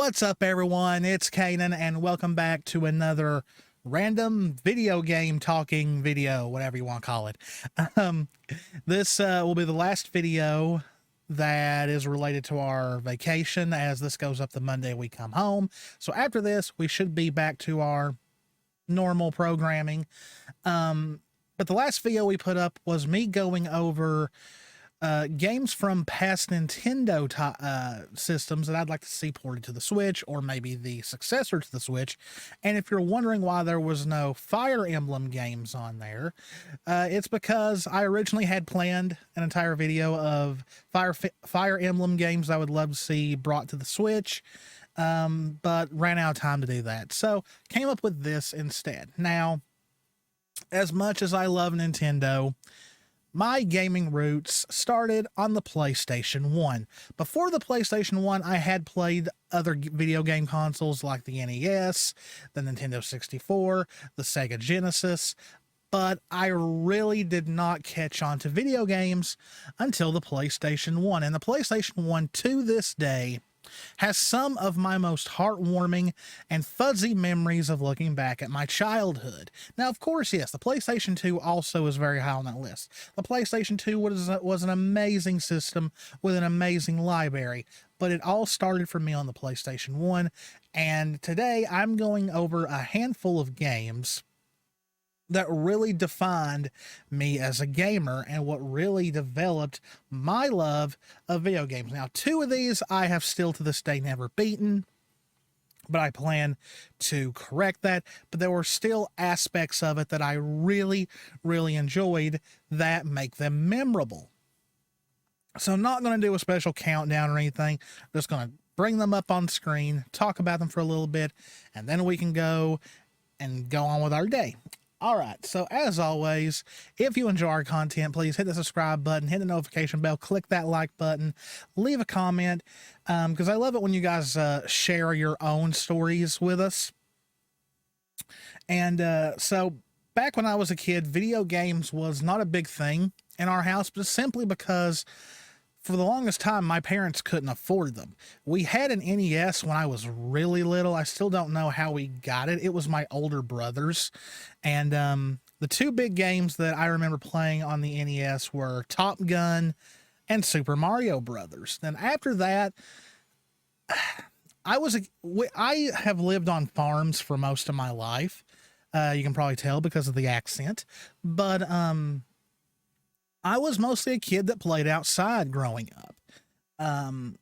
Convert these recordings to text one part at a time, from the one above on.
What's up, everyone? It's Cannan, and welcome back to another random video game talking video, whatever you want to call it. Um, this will be the last video that is related to our vacation, as this goes up the Monday we come home. So after this, we should be back to our normal programming. But the last video we put up was me going over games from past Nintendo systems that I'd like to see ported to the Switch, or maybe the successor to the Switch. And if you're wondering why there was no Fire Emblem games on there, it's because I originally had planned an entire video of Fire Emblem games I would love to see brought to the Switch, but ran out of time to do that. So came up with this instead. Now, as much as I love Nintendo, my gaming roots started on the PlayStation 1. Before the PlayStation 1, I had played other video game consoles like the NES, the Nintendo 64, the Sega Genesis, but I really did not catch on to video games until the PlayStation 1. And the PlayStation 1, to this day, has some of my most heartwarming and fuzzy memories of looking back at my childhood. Now, of course, yes, the PlayStation 2 also is very high on that list. The PlayStation 2 was an amazing system with an amazing library, but it all started for me on the PlayStation 1, and today I'm going over a handful of games that really defined me as a gamer and what really developed my love of video games. Now, two of these I have still to this day never beaten, but I plan to correct that. But there were still aspects of it that I really, really enjoyed that make them memorable. So I'm not going to do a special countdown or anything. I'm just going to bring them up on screen, talk about them for a little bit, and then we can go on with our day. All right, so as always, if you enjoy our content, please hit the subscribe button, hit the notification bell, click that like button, leave a comment, because I love it when you guys share your own stories with us. And so back when I was a kid, video games was not a big thing in our house, but simply because for the longest time, my parents couldn't afford them. We had an NES when I was really little. I still don't know how we got it. It was my older brother's. And the two big games that I remember playing on the NES were Top Gun and Super Mario Brothers. Then after that, I have lived on farms for most of my life. You can probably tell because of the accent. But I was mostly a kid that played outside growing up. And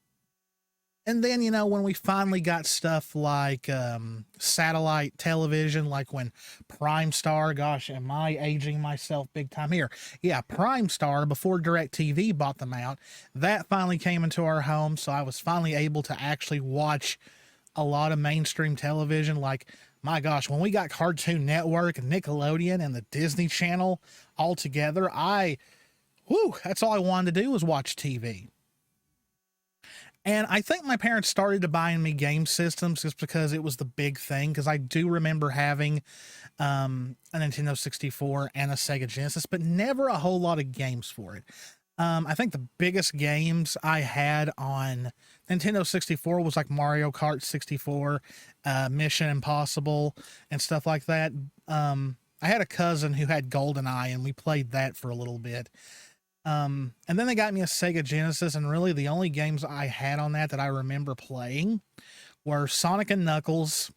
then, when we finally got stuff like satellite television, like when Prime Star, gosh, am I aging myself big time here? Yeah, Prime Star, before DirecTV bought them out, that finally came into our home, so I was finally able to actually watch a lot of mainstream television. Like, my gosh, when we got Cartoon Network and Nickelodeon and the Disney Channel all together, that's all I wanted to do was watch TV. And I think my parents started to buying me game systems just because it was the big thing, because I do remember having a Nintendo 64 and a Sega Genesis, but never a whole lot of games for it. I think the biggest games I had on Nintendo 64 was like Mario Kart 64, Mission Impossible, and stuff like that. I had a cousin who had GoldenEye, and we played that for a little bit. And then they got me a Sega Genesis, and really the only games I had on that I remember playing were Sonic and Knuckles,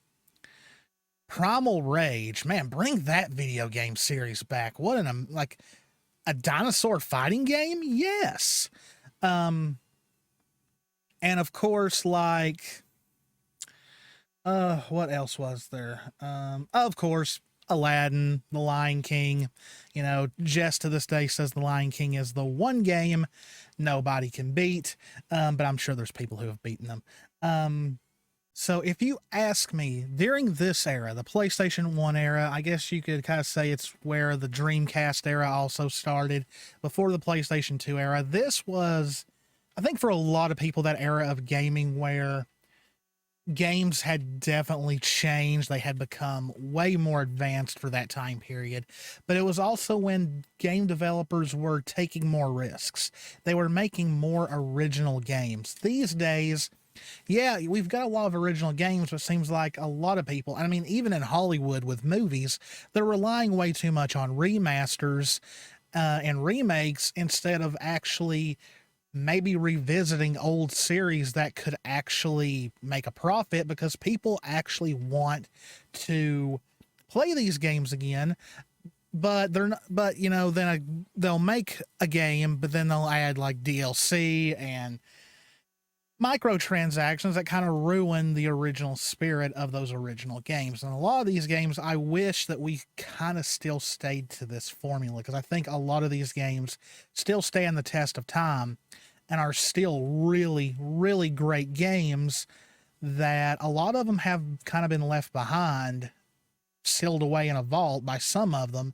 Primal Rage. Man, bring that video game series back. What a dinosaur fighting game? Yes. And of course, what else was there? Of course, Aladdin, The Lion King. Jess to this day says The Lion King is the one game nobody can beat, but I'm sure there's people who have beaten them. So if you ask me, during this era, the PlayStation 1 era, I guess you could kind of say it's where the Dreamcast era also started, before the PlayStation 2 era. This was, I think for a lot of people, that era of gaming where games had definitely changed. They had become way more advanced for that time period, but it was also when game developers were taking more risks. They were making more original games. These days, Yeah, we've got a lot of original games, but it seems like a lot of people, I mean, even in Hollywood with movies, they're relying way too much on remasters and remakes instead of actually maybe revisiting old series that could actually make a profit, because people actually want to play these games again. But they're not, but then they'll make a game, but then they'll add like DLC and microtransactions that kind of ruin the original spirit of those original games. And a lot of these games, I wish that we kind of still stayed to this formula, because I think a lot of these games still stand the test of time and are still really, really great games, that a lot of them have kind of been left behind, sealed away in a vault by some of them.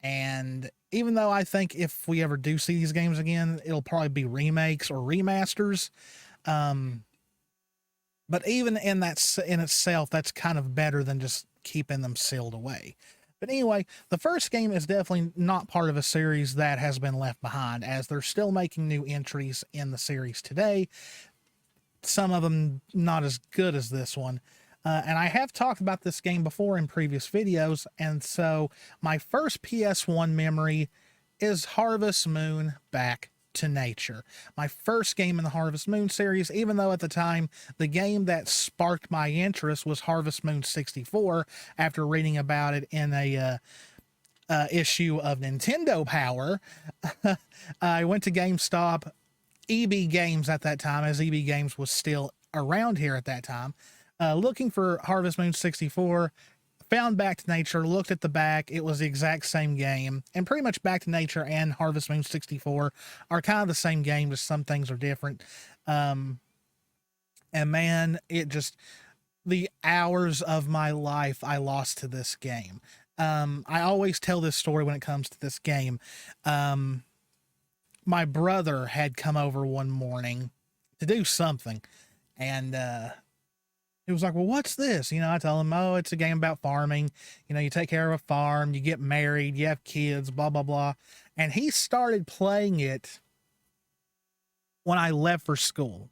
And even though I think if we ever do see these games again, it'll probably be remakes or remasters. But even in that in itself, that's kind of better than just keeping them sealed away. But anyway, the first game is definitely not part of a series that has been left behind, as they're still making new entries in the series today. Some of them not as good as this one. And I have talked about this game before in previous videos, and so my first PS1 memory is Harvest Moon Back to Nature. My first game in the Harvest Moon series, even though at the time the game that sparked my interest was Harvest Moon 64, after reading about it in a issue of Nintendo Power. I went to GameStop, EB Games at that time, as EB Games was still around here at that time, looking for Harvest Moon 64, found Back to Nature, looked at the back. It was the exact same game. And pretty much Back to Nature and Harvest Moon 64 are kind of the same game, just some things are different. And man, it just, the hours of my life I lost to this game. I always tell this story when it comes to this game. My brother had come over one morning to do something, and he was like, well, what's this? I tell him, oh, it's a game about farming. You take care of a farm, you get married, you have kids, blah, blah, blah. And he started playing it when I left for school.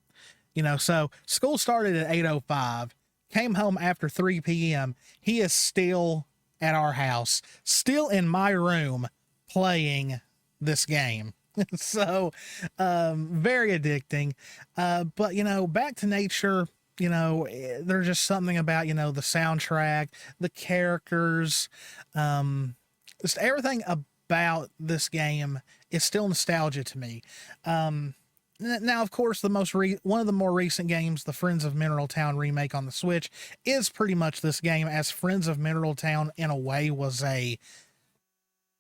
So school started at 8:05, came home after 3 p.m. He is still at our house, still in my room, playing this game. So, very addicting. But, Back to Nature, there's just something about, the soundtrack, the characters, just everything about this game is still nostalgia to me. Now, of course, one of the more recent games, the Friends of Mineral Town remake on the Switch, is pretty much this game, as Friends of Mineral Town, in a way, was a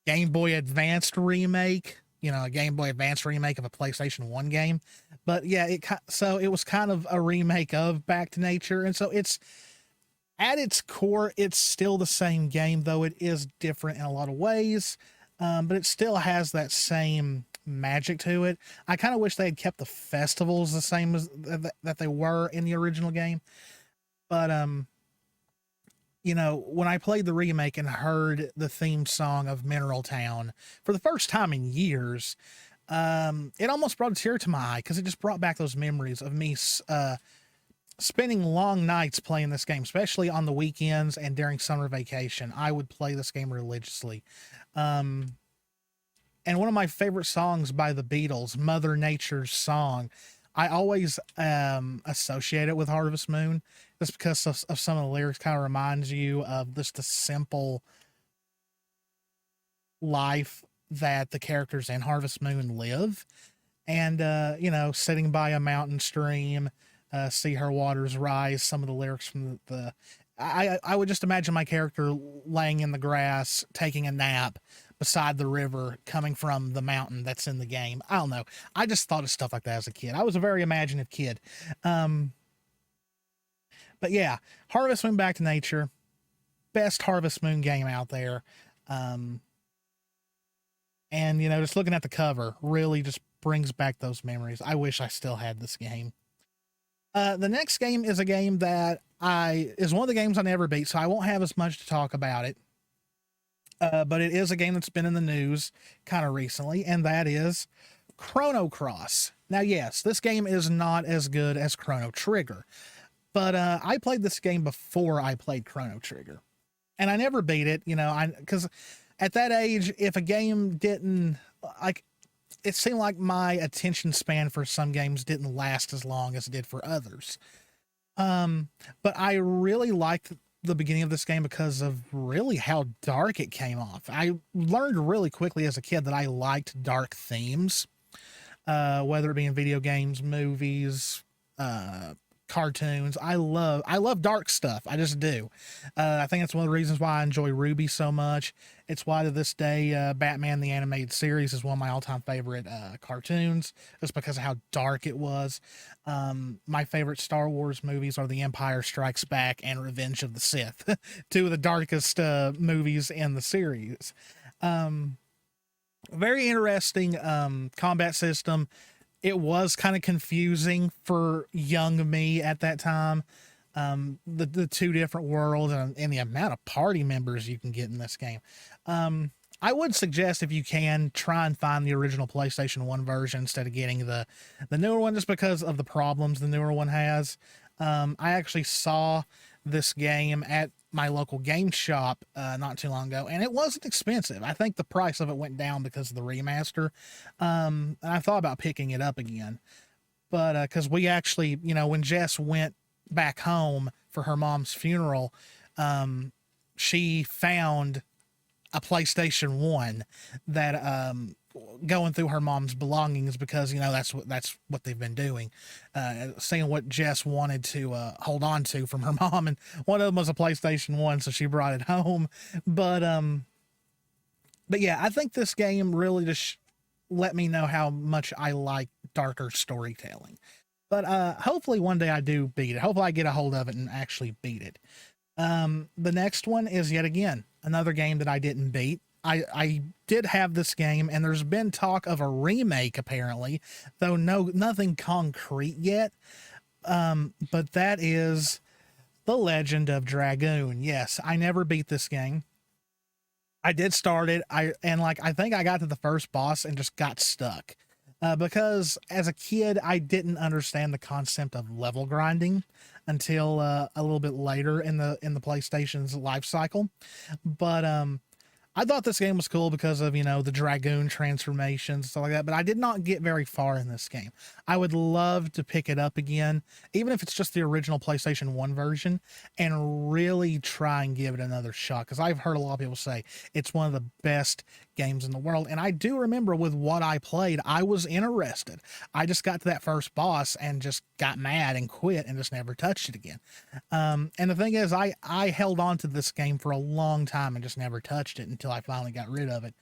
Game Boy Advanced remake. A Game Boy Advance remake of a PlayStation 1 game. But yeah, it was kind of a remake of Back to Nature. And so it's, at its core, it's still the same game, though it is different in a lot of ways. But it still has that same magic to it. I kind of wish they had kept the festivals the same as that they were in the original game. But, when I played the remake and heard the theme song of Mineral Town for the first time in years, it almost brought a tear to my eye, because it just brought back those memories of me spending long nights playing this game, especially on the weekends and during summer vacation. I would play this game religiously. And one of my favorite songs by the Beatles, Mother Nature's Song, I always associate it with Harvest Moon, just because of some of the lyrics. Kind of reminds you of just the simple life that the characters in Harvest Moon live. And, sitting by a mountain stream, see her waters rise, some of the lyrics from I would just imagine my character laying in the grass, taking a nap beside the river coming from the mountain that's in the game. I don't know. I just thought of stuff like that as a kid. I was a very imaginative kid. But yeah, Harvest Moon Back to Nature, best Harvest Moon game out there. And, just looking at the cover really just brings back those memories. I wish I still had this game. The next game is a game that is one of the games I never beat, so I won't have as much to talk about it. But it is a game that's been in the news kind of recently, and that is Chrono Cross. Now, yes, this game is not as good as Chrono Trigger, but I played this game before I played Chrono Trigger, and I never beat it. Because at that age, if a game didn't like, it seemed like my attention span for some games didn't last as long as it did for others. But I really liked the beginning of this game because of really how dark it came off. I learned really quickly as a kid that I liked dark themes, whether it be in video games, movies, cartoons. I love dark stuff. I just do. I think that's one of the reasons why I enjoy Ruby so much. It's why to this day, Batman the Animated Series is one of my all-time favorite cartoons, just because of how dark it was. My favorite Star Wars movies are The Empire Strikes Back and Revenge of the Sith, two of the darkest movies in the series. Very interesting combat system. It was kind of confusing for young me at that time. The two different worlds and the amount of party members you can get in this game. I would suggest, if you can, try and find the original PlayStation 1 version instead of getting the newer one, just because of the problems the newer one has. I actually saw this game at my local game shop not too long ago, and it wasn't expensive. I think the price of it went down because of the remaster. And I thought about picking it up again, but because we actually, when Jess went back home for her mom's funeral, she found a PlayStation 1 that going through her mom's belongings, because that's what they've been doing, seeing what Jess wanted to hold on to from her mom, and one of them was a PlayStation 1, so she brought it home. But yeah, I think this game really just let me know how much I like darker storytelling. But hopefully one day I do beat it. Hopefully I get a hold of it and actually beat it. The next one is yet again another game that I didn't beat. I did have this game, and there's been talk of a remake apparently, though nothing concrete yet. But that is The Legend of Dragoon. Yes, I never beat this game. I did start it. I think I got to the first boss and just got stuck. Because as a kid, I didn't understand the concept of level grinding until a little bit later in the PlayStation's life cycle. But I thought this game was cool because of, the Dragoon transformations, stuff like that, but I did not get very far in this game. I would love to pick it up again, even if it's just the original PlayStation 1 version, and really try and give it another shot, because I've heard a lot of people say it's one of the best games in the world. And I do remember with what I played, I was interested. I just got to that first boss and just got mad and quit and just never touched it again. And the thing is, I held on to this game for a long time and just never touched it until I finally got rid of it.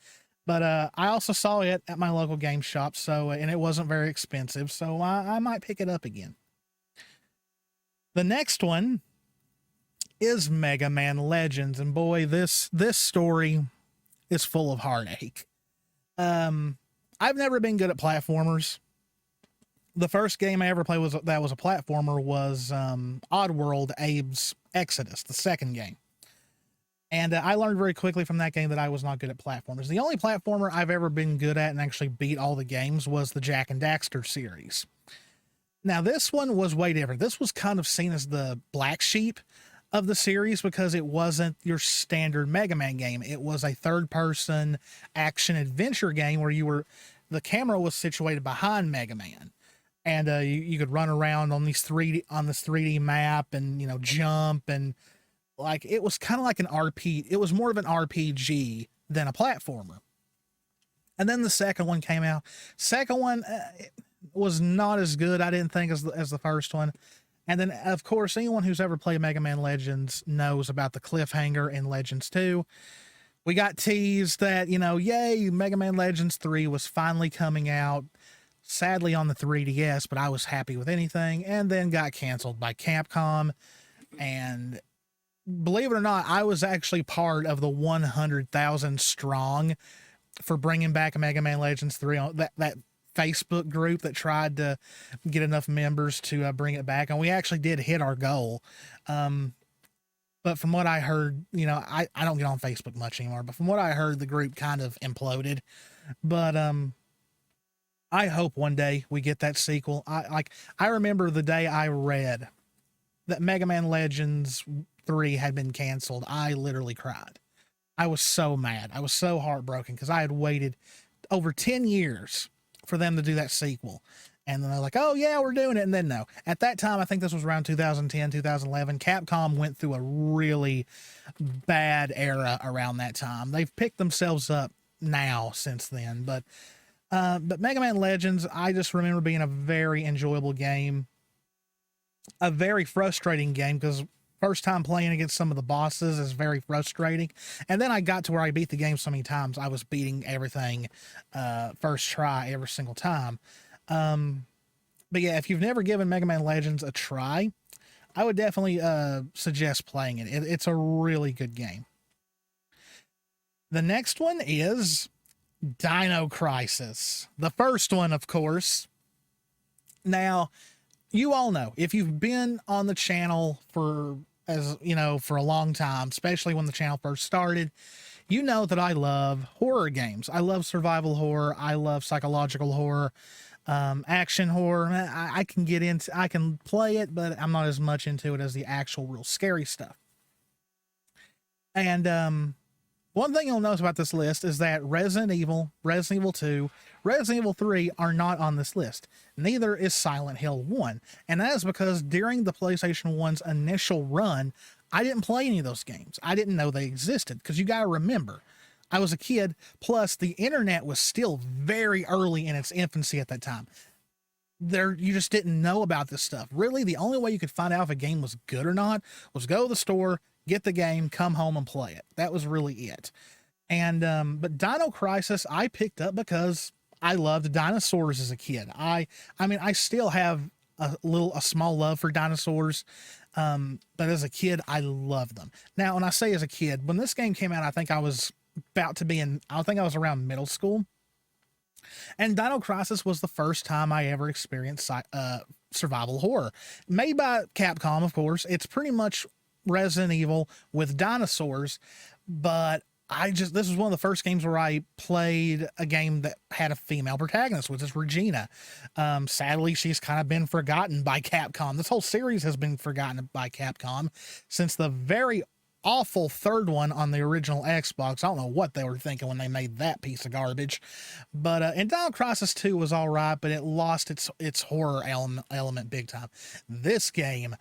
But I also saw it at my local game shop, and it wasn't very expensive, so I might pick it up again. The next one is Mega Man Legends, and boy, this story is full of heartache. I've never been good at platformers. The first game I ever played was a platformer was Oddworld Abe's Exodus, the second game. And I learned very quickly from that game that I was not good at platformers. The only platformer I've ever been good at and actually beat all the games was the Jak and Daxter series. Now, this one was way different. This was kind of seen as the black sheep of the series because it wasn't your standard Mega Man game. It was a third-person action-adventure game where the camera was situated behind Mega Man. And you could run around on this 3D map and, jump, and it was kind of like an RPG. It was more of an RPG than a platformer. And then the second one came out. Second one was not as good, I didn't think, as the first one. And then, of course, anyone who's ever played Mega Man Legends knows about the cliffhanger in Legends 2. We got teased that, yay, Mega Man Legends 3 was finally coming out, sadly on the 3DS, but I was happy with anything, and then got canceled by Capcom. And believe it or not, I was actually part of the 100,000 strong for bringing back Mega Man Legends 3 on that Facebook group that tried to get enough members to bring it back. And we actually did hit our goal. But from what I heard, I don't get on Facebook much anymore, but from what I heard, the group kind of imploded. But I hope one day we get that sequel. I remember the day I read that Mega Man Legends 3 had been canceled. I literally cried. I was so mad. I was so heartbroken because I had waited over 10 years for them to do that sequel. And then they're like, oh, yeah, we're doing it. And then no. At that time, I think this was around 2010, 2011. Capcom went through a really bad era around that time. They've picked themselves up now since then. But Mega Man Legends, I just remember being a very enjoyable game, a very frustrating game because first time playing against some of the bosses is very frustrating. And then I got to where I beat the game so many times, I was beating everything first try every single time. But yeah, if you've never given Mega Man Legends a try, I would definitely suggest playing it. It's a really good game. The next one is Dino Crisis. The first one, of course. Now, you all know, if you've been on the channel for, as you know, for a long time, especially when the channel first started, you know that I love horror games. I love survival horror. I love psychological horror, action horror. I can get into, I can play it, but I'm not as much into it as the actual real scary stuff. And one thing you'll notice about this list is that Resident Evil, Resident Evil 2, Resident Evil 3 are not on this list. Neither is Silent Hill 1. And that is because during the PlayStation 1's initial run, I didn't play any of those games. I didn't know they existed because you got to remember, I was a kid, plus the internet was still very early in its infancy at that time. You just didn't know about this stuff. Really, the only way you could find out if a game was good or not was go to the store, get the game, come home and play it. That was really it. And but Dino Crisis I picked up because I loved dinosaurs as a kid. I mean I still have a small love for dinosaurs. But as a kid I loved them. Now when I say as a kid, when this game came out, I think I was around middle school. And Dino Crisis was the first time I ever experienced survival horror. Made by Capcom, of course. It's pretty much Resident Evil with dinosaurs, but this was one of the first games where I played a game that had a female protagonist, which is Regina. Sadly, she's kind of been forgotten by Capcom. This whole series has been forgotten by Capcom since the very awful third one on the original Xbox. I don't know what they were thinking when they made that piece of garbage. But and Dino Crisis 2 was all right, but it lost its horror element big time. This game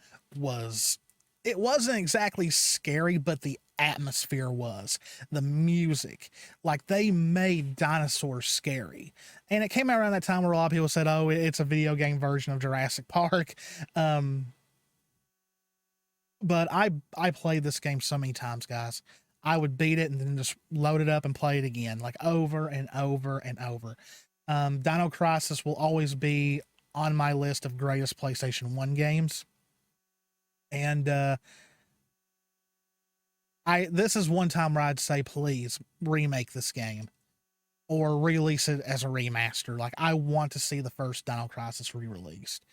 it wasn't exactly scary, but the atmosphere was. The music. Like, they made dinosaurs scary. And it came out around that time where a lot of people said, oh, it's a video game version of Jurassic Park. But I played this game so many times, guys. I would beat it and then just load it up and play it again, like over and over and over. Dino Crisis will always be on my list of greatest PlayStation 1 games. And this is one time where I'd say, please remake this game or release it as a remaster. Like, I want to see the first Dino Crisis re-released.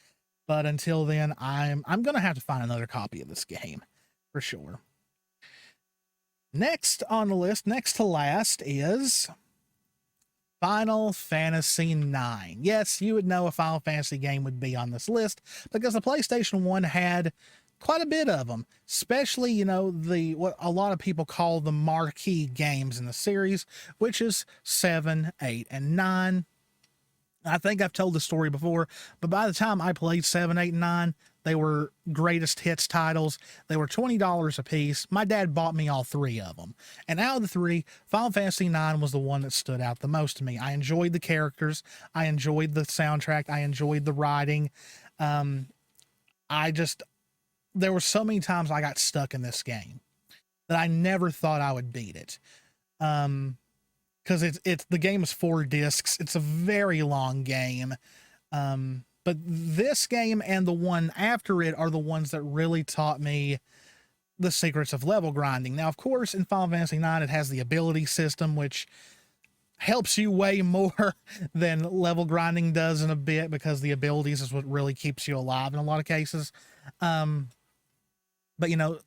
But until then, I'm going to have to find another copy of this game for sure. Next on the list, next to last, is Final Fantasy IX. Yes, you would know a Final Fantasy game would be on this list because the PlayStation 1 had quite a bit of them, especially, you know, what a lot of people call the marquee games in the series, which is 7, 8, and 9. I think I've told the story before, but by the time I played 7, 8, and 9, they were greatest hits titles. They were $20 a piece. My dad bought me all 3 of them. And out of the 3, Final Fantasy IX was the one that stood out the most to me. I enjoyed the characters. I enjoyed the soundtrack. I enjoyed the writing. There were so many times I got stuck in this game that I never thought I would beat it. Because the game is 4 discs. It's a very long game. But this game and the one after it are the ones that really taught me the secrets of level grinding. Now, of course, in Final Fantasy IX, it has the ability system, which helps you way more than level grinding does in a bit, because the abilities is what really keeps you alive in a lot of cases. But you know,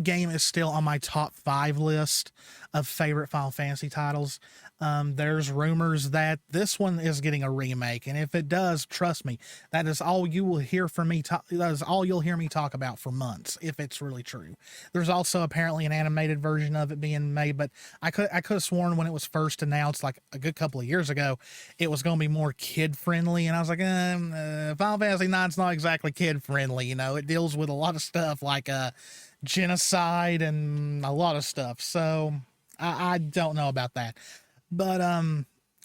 game is still on my top 5 list of favorite Final Fantasy titles. There's rumors that this one is getting a remake, and if it does, trust me, that is all you will hear from me. That is all you'll hear me talk about for months, if it's really true. There's also apparently an animated version of it being made, but I could have sworn when it was first announced, like a good couple of years ago, it was going to be more kid friendly, and I was like, Final Fantasy IX's not exactly kid friendly. You know, it deals with a lot of stuff like genocide and a lot of stuff. So I don't know about that. But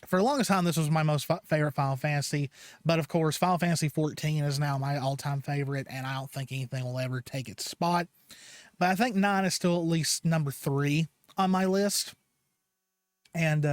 for the longest time, this was my most favorite Final Fantasy. But of course, Final Fantasy 14 is now my all-time favorite, and I don't think anything will ever take its spot. But I think 9 is still at least number 3 on my list. And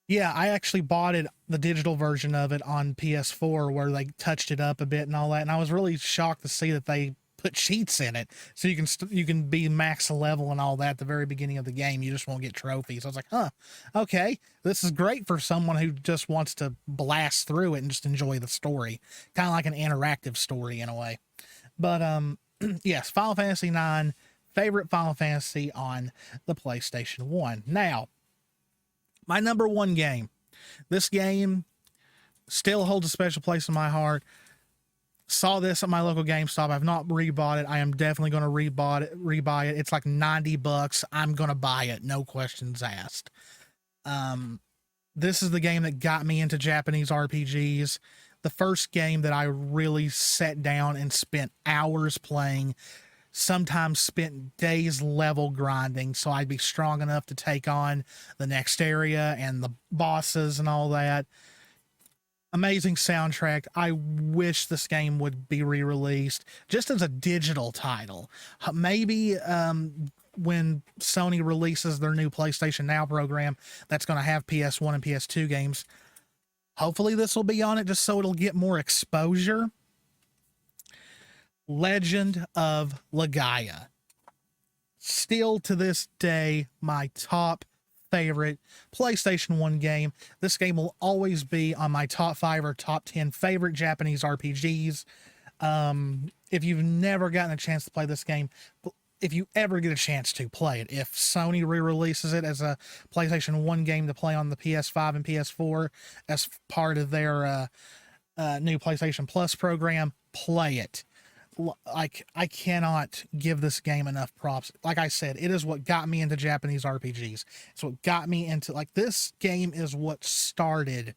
yeah, I actually bought it, the digital version of it, on PS4, where they touched it up a bit and all that. And I was really shocked to see that they put cheats in it, so you can be max level and all that at the very beginning of the game. You just won't get trophies. I was like, huh, okay, this is great for someone who just wants to blast through it and just enjoy the story, kind of like an interactive story in a way. But yes, Final Fantasy IX, favorite Final Fantasy on the PlayStation 1. Now, my number 1 game. This game still holds a special place in my heart. Saw this at my local GameStop. I've not rebought it. I am definitely going to rebuy it. It's like $90. I'm going to buy it. No questions asked. This is the game that got me into Japanese RPGs. The first game that I really sat down and spent hours playing, sometimes spent days level grinding so I'd be strong enough to take on the next area and the bosses and all that. Amazing soundtrack. I wish this game would be re-released just as a digital title. Maybe when Sony releases their new PlayStation Now program that's going to have PS1 and PS2 games, hopefully this will be on it just so it'll get more exposure. Legend of Legaia. Still to this day, my top favorite PlayStation 1 game. This game will always be on my top 5 or top 10 favorite Japanese RPGs. If you've never gotten a chance to play this game, if you ever get a chance to play it, if Sony re-releases it as a PlayStation 1 game to play on the PS5 and PS4 as part of their new PlayStation Plus program, play it. Like, I cannot give this game enough props. Like I said, it is what got me into Japanese RPGs. It's what got me into, like, this game is what started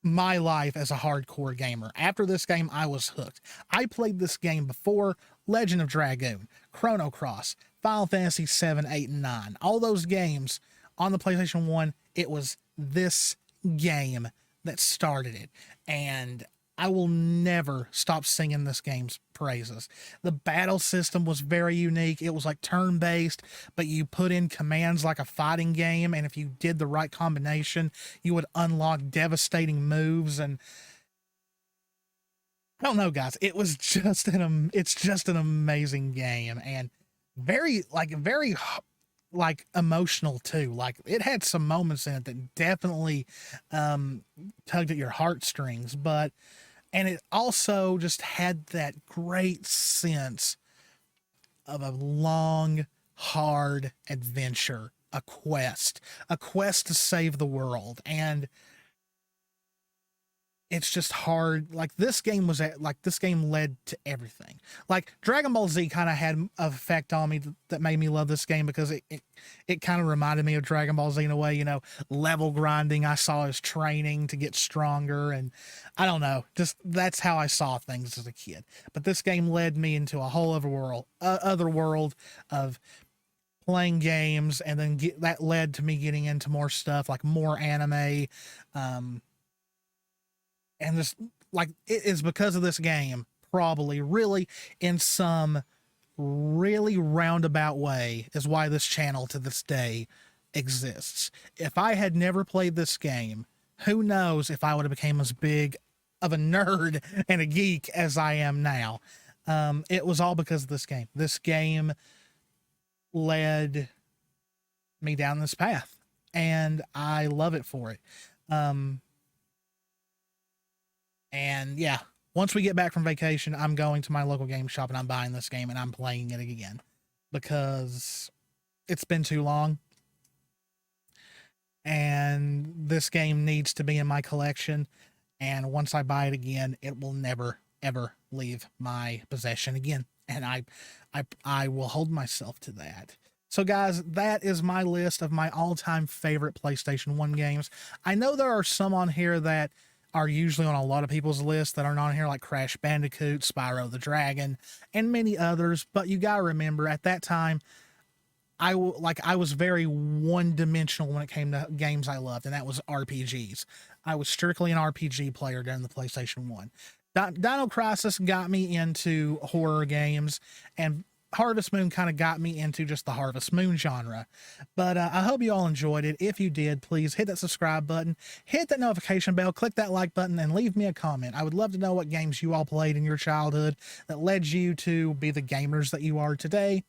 my life as a hardcore gamer. After this game, I was hooked. I played this game before Legend of Dragoon, Chrono Cross, Final Fantasy 7, 8, and 9. All those games on the PlayStation 1, it was this game that started it. And I will never stop singing this game's praises. The battle system was very unique. It was like turn-based, but you put in commands like a fighting game, and if you did the right combination, you would unlock devastating moves. And I don't know, guys. It was just it's just an amazing game, and very emotional too. Like, it had some moments in it that definitely tugged at your heartstrings, and it also just had that great sense of a long, hard adventure, a quest to save the world. And it's just hard. Like, this game led to everything. Like, Dragon Ball Z kind of had an effect on me that made me love this game, because it kind of reminded me of Dragon Ball Z in a way. You know, level grinding I saw as training to get stronger, and I don't know, just that's how I saw things as a kid. But this game led me into a whole other world of playing games, and then that led to me getting into more stuff, like more anime, and this, like, it is because of this game, probably, really, in some really roundabout way, is why this channel to this day exists. If I had never played this game, who knows if I would have become as big of a nerd and a geek as I am now. It was all because of this game. This game led me down this path, and I love it for it. And yeah, once we get back from vacation, I'm going to my local game shop and I'm buying this game and I'm playing it again because it's been too long. And this game needs to be in my collection. And once I buy it again, it will never, ever leave my possession again. And I will hold myself to that. So guys, that is my list of my all-time favorite PlayStation 1 games. I know there are some on here that are usually on a lot of people's lists that aren't on here, like Crash Bandicoot, Spyro the Dragon, and many others. But you gotta remember, at that time, I was very one-dimensional when it came to games I loved, and that was RPGs. I was strictly an RPG player during the PlayStation 1. Dino Crisis got me into horror games, and Harvest Moon kind of got me into just the Harvest Moon genre. But I hope you all enjoyed it. If you did, please hit that subscribe button, hit that notification bell, click that like button, and leave me a comment. I would love to know what games you all played in your childhood that led you to be the gamers that you are today.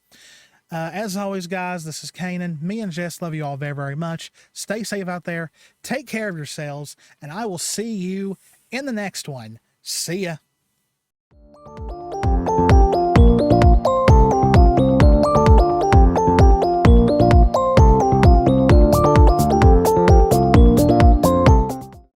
As always, guys, this is Canaan. Me and Jess love you all very, very much. Stay safe out there. Take care of yourselves, and I will see you in the next one. See ya.